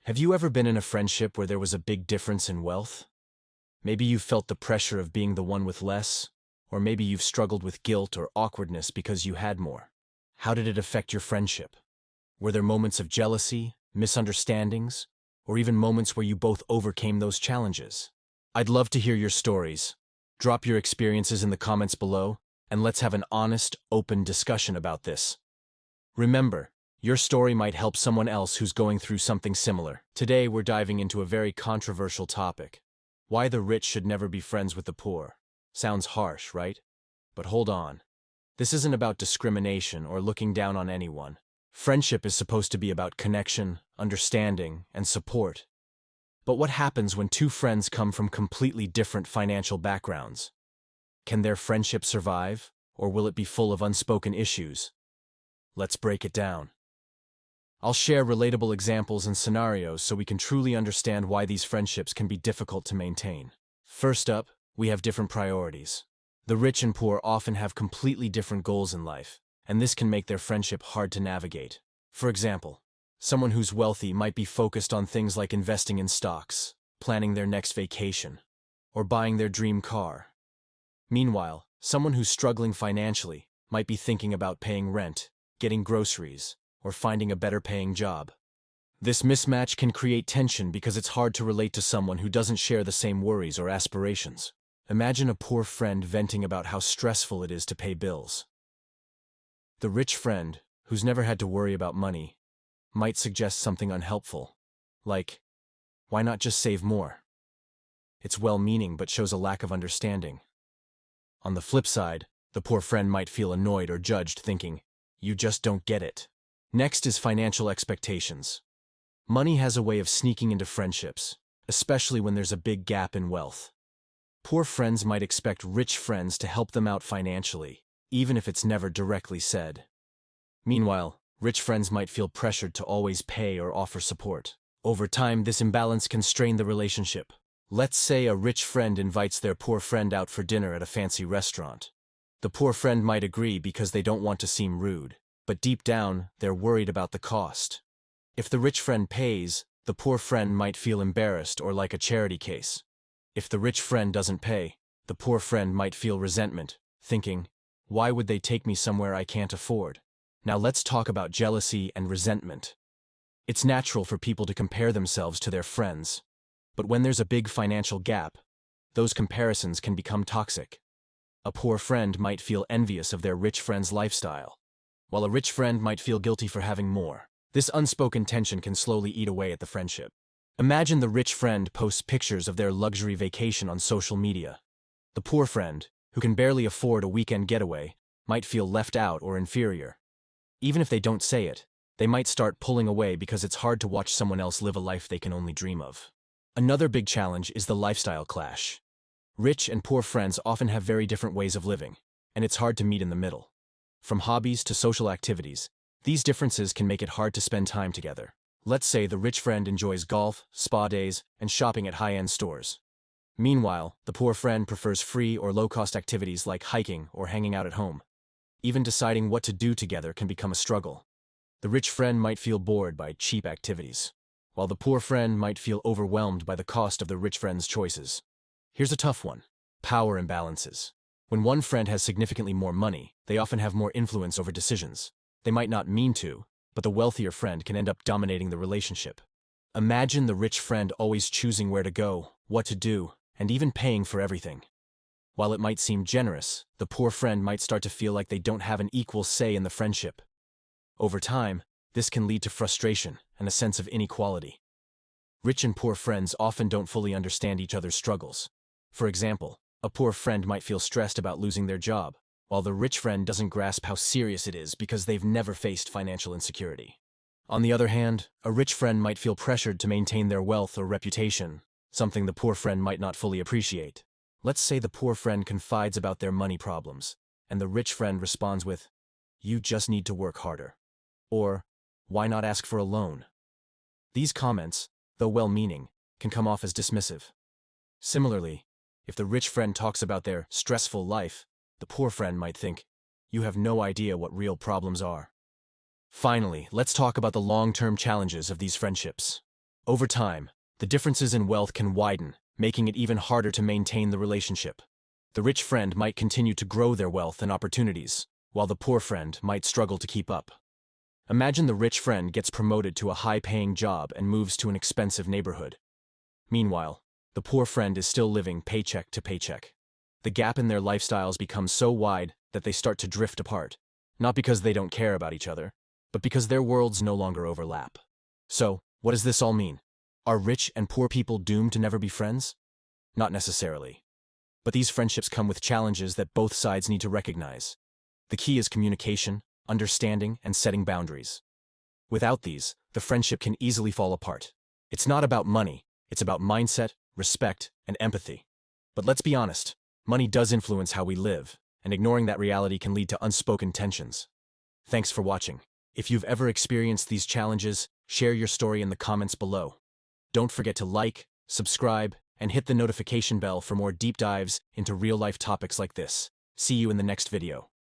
Have you ever been in a friendship where there was a big difference in wealth? Maybe you've felt the pressure of being the one with less, or maybe you've struggled with guilt or awkwardness because you had more. How did it affect your friendship? Were there moments of jealousy, misunderstandings, or even moments where you both overcame those challenges? I'd love to hear your stories. Drop your experiences in the comments below, and let's have an honest, open discussion about this. Remember, your story might help someone else who's going through something similar. Today, we're diving into a very controversial topic: why the rich should never be friends with the poor. Sounds harsh, right? But hold on. This isn't about discrimination or looking down on anyone. Friendship is supposed to be about connection, understanding, and support. But what happens when two friends come from completely different financial backgrounds? Can their friendship survive, or will it be full of unspoken issues? Let's break it down. I'll share relatable examples and scenarios so we can truly understand why these friendships can be difficult to maintain. First up, we have different priorities. The rich and poor often have completely different goals in life, and this can make their friendship hard to navigate. For example, someone who's wealthy might be focused on things like investing in stocks, planning their next vacation, or buying their dream car. Meanwhile, someone who's struggling financially might be thinking about paying rent, getting groceries, or finding a better-paying job. This mismatch can create tension because it's hard to relate to someone who doesn't share the same worries or aspirations. Imagine a poor friend venting about how stressful it is to pay bills. The rich friend, who's never had to worry about money, might suggest something unhelpful, like, why not just save more? It's well-meaning but shows a lack of understanding. On the flip side, the poor friend might feel annoyed or judged, thinking, you just don't get it. Next is financial expectations. Money has a way of sneaking into friendships, especially when there's a big gap in wealth. Poor friends might expect rich friends to help them out financially, even if it's never directly said. Meanwhile, rich friends might feel pressured to always pay or offer support. Over time, this imbalance can strain the relationship. Let's say a rich friend invites their poor friend out for dinner at a fancy restaurant. The poor friend might agree because they don't want to seem rude, but deep down, they're worried about the cost. If the rich friend pays, the poor friend might feel embarrassed or like a charity case. If the rich friend doesn't pay, the poor friend might feel resentment, thinking, why would they take me somewhere I can't afford? Now let's talk about jealousy and resentment. It's natural for people to compare themselves to their friends, but when there's a big financial gap, those comparisons can become toxic. A poor friend might feel envious of their rich friend's lifestyle, while a rich friend might feel guilty for having more. This unspoken tension can slowly eat away at the friendship. Imagine the rich friend posts pictures of their luxury vacation on social media. The poor friend, who can barely afford a weekend getaway, might feel left out or inferior. Even if they don't say it, they might start pulling away because it's hard to watch someone else live a life they can only dream of. Another big challenge is the lifestyle clash. Rich and poor friends often have very different ways of living, and it's hard to meet in the middle. From hobbies to social activities, these differences can make it hard to spend time together. Let's say the rich friend enjoys golf, spa days, and shopping at high-end stores. Meanwhile, the poor friend prefers free or low-cost activities like hiking or hanging out at home. Even deciding what to do together can become a struggle. The rich friend might feel bored by cheap activities, while the poor friend might feel overwhelmed by the cost of the rich friend's choices. Here's a tough one: power imbalances. When one friend has significantly more money, they often have more influence over decisions. They might not mean to, but the wealthier friend can end up dominating the relationship. Imagine the rich friend always choosing where to go, what to do, and even paying for everything. While it might seem generous, the poor friend might start to feel like they don't have an equal say in the friendship. Over time, this can lead to frustration and a sense of inequality. Rich and poor friends often don't fully understand each other's struggles. For example, a poor friend might feel stressed about losing their job, while the rich friend doesn't grasp how serious it is because they've never faced financial insecurity. On the other hand, a rich friend might feel pressured to maintain their wealth or reputation, something the poor friend might not fully appreciate. Let's say the poor friend confides about their money problems, and the rich friend responds with, "You just need to work harder." Or, "Why not ask for a loan?" These comments, though well-meaning, can come off as dismissive. Similarly, if the rich friend talks about their stressful life, the poor friend might think, "You have no idea what real problems are." Finally, let's talk about the long-term challenges of these friendships. Over time, the differences in wealth can widen, making it even harder to maintain the relationship. The rich friend might continue to grow their wealth and opportunities, while the poor friend might struggle to keep up. Imagine the rich friend gets promoted to a high-paying job and moves to an expensive neighborhood. Meanwhile, the poor friend is still living paycheck to paycheck. The gap in their lifestyles becomes so wide that they start to drift apart, not because they don't care about each other, but because their worlds no longer overlap. So, what does this all mean? Are rich and poor people doomed to never be friends? Not necessarily. But these friendships come with challenges that both sides need to recognize. The key is communication, understanding, and setting boundaries. Without these, the friendship can easily fall apart. It's not about money, it's about mindset, respect, and empathy. But let's be honest, money does influence how we live, and ignoring that reality can lead to unspoken tensions. Thanks for watching. If you've ever experienced these challenges, share your story in the comments below. Don't forget to like, subscribe, and hit the notification bell for more deep dives into real-life topics like this. See you in the next video.